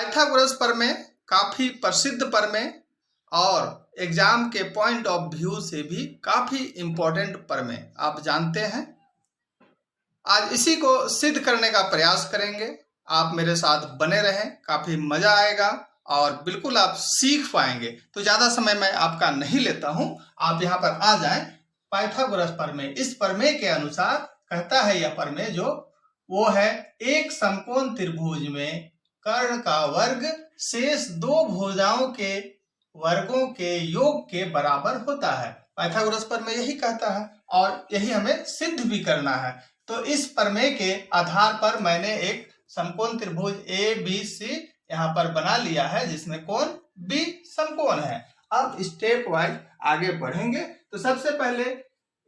Pythagoras प्रमेय काफी प्रसिद्ध प्रमेय और एग्जाम के पॉइंट ऑफ व्यू से भी काफी इंपॉर्टेंट प्रमेय आप जानते हैं। आज इसी को सिद्ध करने का प्रयास करेंगे। आप मेरे साथ बने रहें, काफी मजा आएगा और बिल्कुल आप सीख पाएंगे। तो ज्यादा समय मैं आपका नहीं लेता हूं, आप यहाँ पर आ जाएं। पाइथागोरस प्रमेय, इस प्रमेय के अनुसार कहता है यह प्रमेय जो वो है एक समकोण त्रिभुज में कर्ण का वर्ग शेष दो भुजाओं के वर्गों के योग के बराबर होता है। पाइथागोरस प्रमेय यही कहता है और यही हमें सिद्ध भी करना है। तो इस प्रमेय के आधार पर मैंने एक समकोण त्रिभुज ए बी सी यहाँ पर बना लिया है जिसमें कोण बी समकोण है। अब स्टेप वाइज आगे बढ़ेंगे। तो सबसे पहले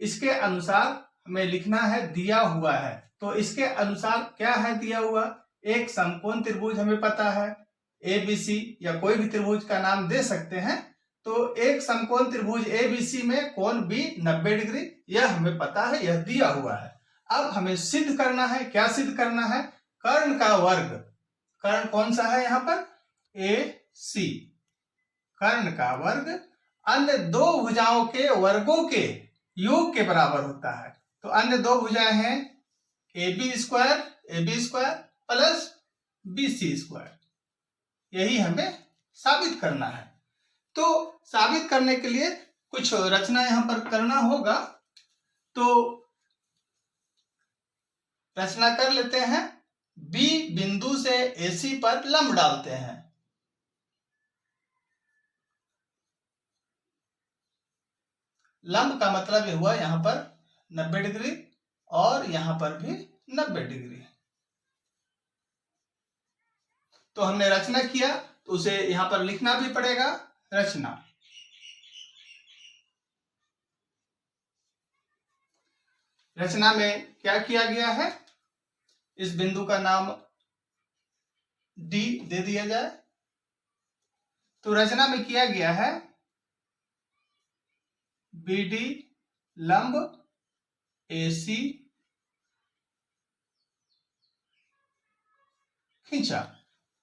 इसके अनुसार हमें लिखना है दिया हुआ है। तो इसके अनुसार क्या है दिया हुआ, एक समकोण त्रिभुज हमें पता है एबीसी, या कोई भी त्रिभुज का नाम दे सकते हैं। तो एक समकोण त्रिभुज एबीसी में कोण बी 90 डिग्री, यह हमें पता है, यह दिया हुआ है। अब हमें सिद्ध करना है। क्या सिद्ध करना है? कर्ण का वर्ग, कर्ण कौन सा है यहाँ पर? ए सी। कर्ण का वर्ग अन्य दो भुजाओं के वर्गों के योग के बराबर होता है। तो अन्य दो भुजाएं हैं A B square plus B C square, यही हमें साबित करना है। तो साबित करने के लिए कुछ रचना यहां पर करना होगा। तो रचना कर लेते हैं। बी बिंदु से एसी पर लंब डालते हैं। लंब का मतलब यह हुआ यहां पर 90 डिग्री और यहां पर भी 90 डिग्री। तो हमने रचना किया तो उसे यहां पर लिखना भी पड़ेगा। रचना, रचना में क्या किया गया है? इस बिंदु का नाम डी दे दिया जाए। तो रचना में किया गया है बीडी लंब एसी खींचा,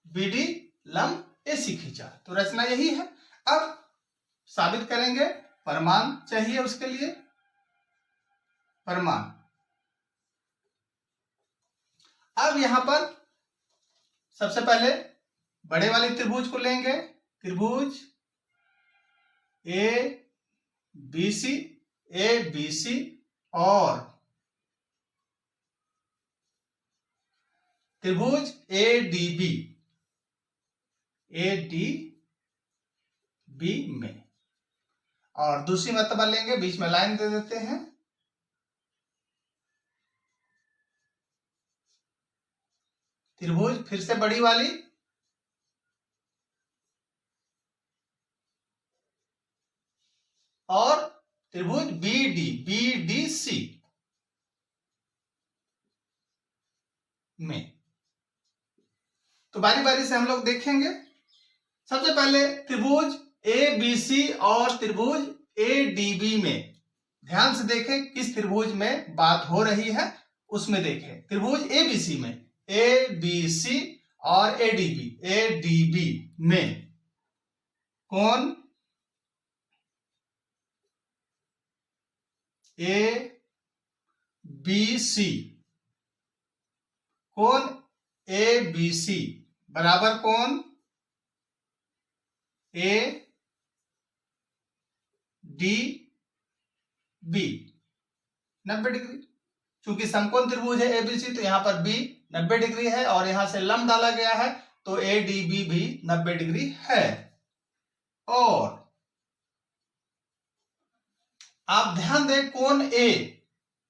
बीडी लंब एसी खींचा। तो रचना यही है। अब साबित करेंगे। प्रमाण चाहिए उसके लिए, प्रमाण। अब यहां पर सबसे पहले बड़े वाले त्रिभुज को लेंगे। त्रिभुज ए बी सी और त्रिभुज ए डी बी में, और दूसरी मर्तबा लेंगे, बीच में लाइन दे देते हैं। त्रिभुज फिर से बड़ी वाली और त्रिभुज बी डी सी में। तो बारी बारी से हम लोग देखेंगे। सबसे पहले त्रिभुज ए बी सी और त्रिभुज ए डी बी में ध्यान से देखें किस त्रिभुज में बात हो रही है, उसमें देखें। त्रिभुज ए बी सी में, ए बी सी और ए डी बी में कोण ए बी सी, कोण ए बी सी बराबर कोण ए डी बी 90 डिग्री। चूंकि समकोण त्रिभुज है एबीसी, तो यहां पर बी 90 डिग्री है और यहां से लंब डाला गया है, तो ए डी बी भी 90 डिग्री है। और आप ध्यान दें, कोण ए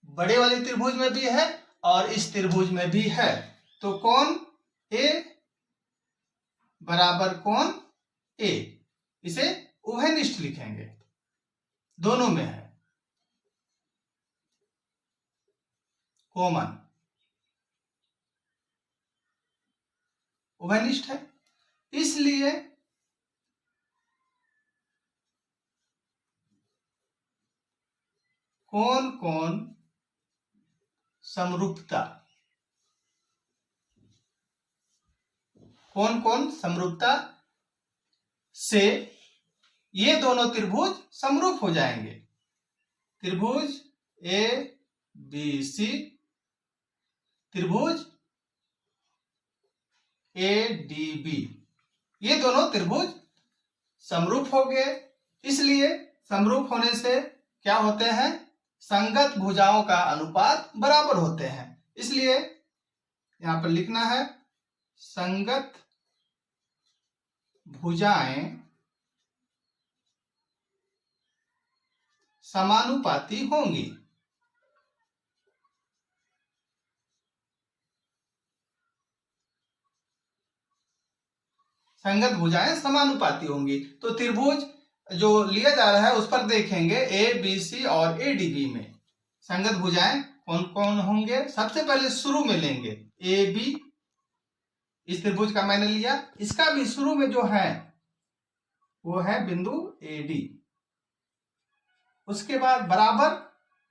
बड़े वाले त्रिभुज में भी है और इस त्रिभुज में भी है। तो कोण ए बराबर कोण ए, इसे उभयनिष्ठ लिखेंगे, दोनों में है, कॉमन, उभयनिष्ठ है। इसलिए कोण कोण समरूपता, कौन कौन समरूपता से ये दोनों त्रिभुज समरूप हो जाएंगे। त्रिभुज ए बी सी, त्रिभुज ए डी बी, ये दोनों त्रिभुज समरूप हो गए। इसलिए समरूप होने से क्या होते हैं, संगत भुजाओं का अनुपात बराबर होते हैं। इसलिए यहां पर लिखना है संगत भुजाएं समानुपाती होंगी। संगत भुजाएं समानुपाती होंगी। तो त्रिभुज जो लिया जा रहा है उस पर देखेंगे ए बी सी और ए डी बी में संगत भुजाएं कौन कौन होंगे। सबसे पहले शुरू में लेंगे ए बी, इस त्रिभुज का मैंने लिया, इसका भी शुरू में जो है वो है बिंदु ए डी। उसके बाद बराबर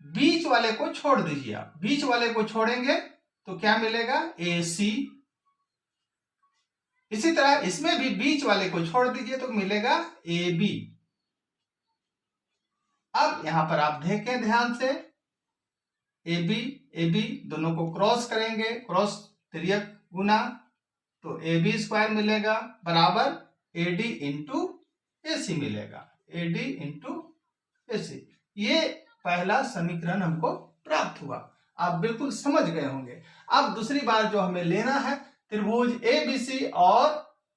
बीच वाले को छोड़ दीजिए। आप बीच वाले को छोड़ेंगे तो क्या मिलेगा, ए सी। इसी तरह इसमें भी बीच वाले को छोड़ दीजिए तो मिलेगा ए बी। अब यहां पर आप देखें ध्यान से, ए बी दोनों को क्रॉस करेंगे, क्रॉस तिर्यक गुना, तो ए बी स्क्वायर मिलेगा बराबर ए डी इंटू ए सी मिलेगा, ए डी इंटू ए सी। ये पहला समीकरण हमको प्राप्त हुआ। आप बिल्कुल समझ गए होंगे। अब दूसरी बार जो हमें लेना है त्रिभुज ए बी सी और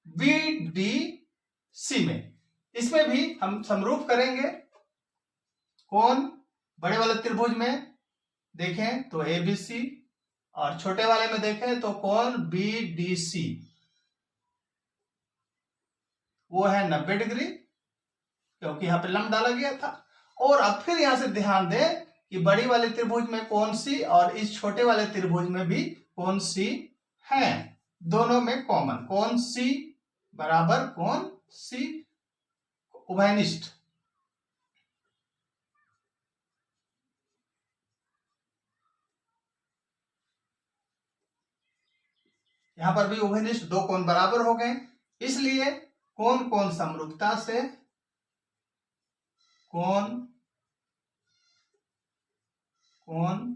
बी डी सी में, इसमें भी हम समरूप करेंगे। कौन, बड़े वाले त्रिभुज में देखें तो ए बी सी, और छोटे वाले में देखें तो कौन, बी डी सी, वो है 90 डिग्री क्योंकि यहां पे लंब डाला गया था। और अब फिर यहां से ध्यान दें कि बड़ी वाले त्रिभुज में कौन सी और इस छोटे वाले त्रिभुज में भी कौन सी है, दोनों में कॉमन कौन सी बराबर कौन सी, उभयनिष्ठ। यहां पर भी उभयनिष्ठ दो कोण बराबर हो गए। इसलिए कौन कौन समरूपता से, कौन कौन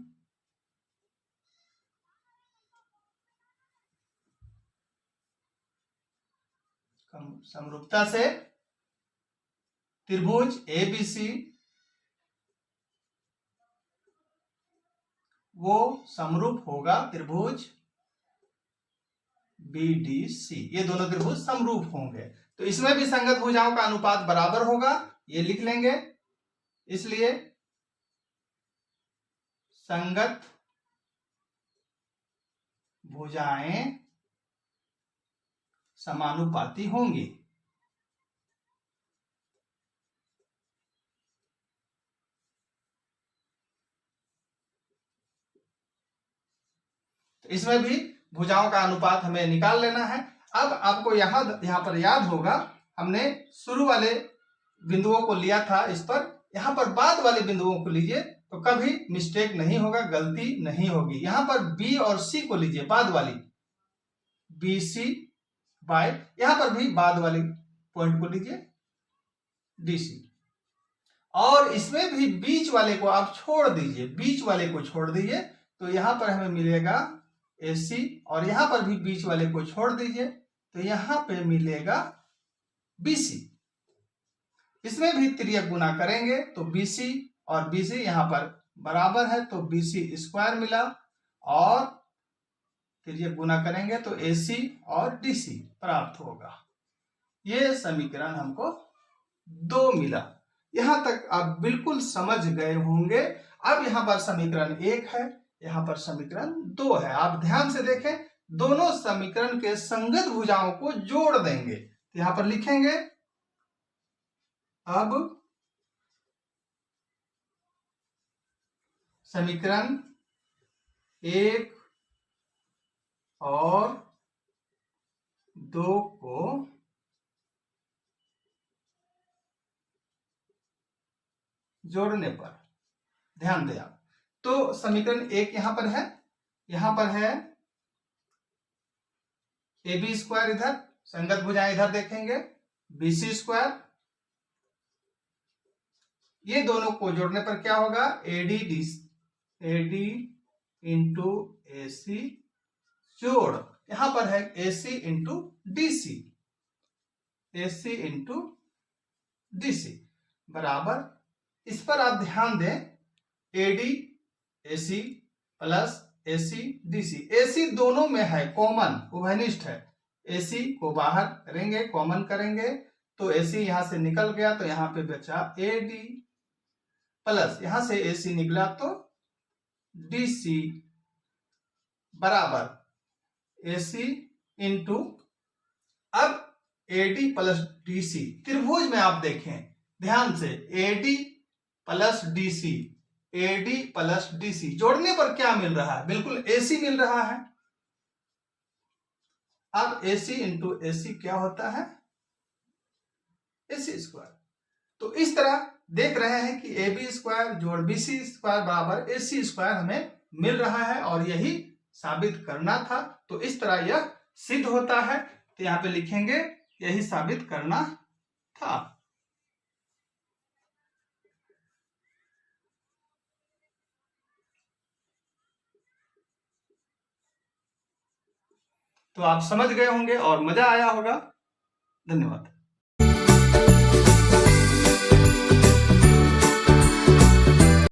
समरूपता से त्रिभुज ए बी सी वो समरूप होगा त्रिभुज बी डी सी, ये दोनों त्रिभुज समरूप होंगे। तो इसमें भी संगत भुजाओं का अनुपात बराबर होगा, ये लिख लेंगे। इसलिए संगत भुजाएं समानुपाती होंगी। तो इसमें भी भुजाओं का अनुपात हमें निकाल लेना है। अब आपको यहां पर याद होगा हमने शुरू वाले बिंदुओं को लिया था, इस पर यहां पर बाद वाले बिंदुओं को लीजिए तो कभी मिस्टेक नहीं होगा, गलती नहीं होगी। यहां पर बी और सी को लीजिए, बाद वाली बी सी बाय, यहां पर भी बाद वाली पॉइंट को लीजिए डी सी, और इसमें भी बीच वाले को आप छोड़ दीजिए, बीच वाले को छोड़ दीजिए तो यहां पर हमें मिलेगा ए सी, और यहां पर भी बीच वाले को छोड़ दीजिए तो यहां पे मिलेगा बी सी। इसमें भी तिर्यक गुना करेंगे तो बी सी और बी सी यहां पर बराबर है तो बी सी स्क्वायर मिला, और तिर्यक गुना करेंगे तो ए सी और डी सी प्राप्त होगा। ये समीकरण हमको 2 मिला। यहां तक आप बिल्कुल समझ गए होंगे। अब यहां पर समीकरण 1 है, यहां पर समीकरण 2 है। आप ध्यान से देखें, दोनों समीकरण के संगत भुजाओं को जोड़ देंगे। तो यहां पर लिखेंगे अब समीकरण 1 और 2 को जोड़ने पर ध्यान दें आप, तो समीकरण 1 यहां पर है ए बी स्क्वायर इधर संगत भुजाएं इधर देखेंगे, BC स्क्वायर, ये दोनों को जोड़ने पर क्या होगा, AD इंटू AC जोड़, यहां पर है AC into DC, AC into DC बराबर, इस पर आप ध्यान दें, AD AC plus AC DC, AC दोनों में है, कॉमन उभयनिष्ठ है, AC को बाहर करेंगे, कॉमन करेंगे तो AC यहां से निकल गया तो यहां पे बचा AD प्लस यहां से AC निकला तो DC बराबर AC इंटू, अब AD प्लस DC, त्रिभुज में आप देखें ध्यान से, AD plus DC, AD plus DC जोड़ने पर क्या मिल रहा है, बिल्कुल AC मिल रहा है। अब AC इंटू AC क्या होता है, AC स्क्वायर। तो इस तरह देख रहे हैं कि AB स्क्वायर जोड़ BC स्क्वायर बराबर AC स्क्वायर हमें मिल रहा है और यही साबित करना था। तो इस तरह यह सिद्ध होता है, तो यहां पे लिखेंगे यही साबित करना था। तो आप समझ गए होंगे और मजा आया होगा। धन्यवाद।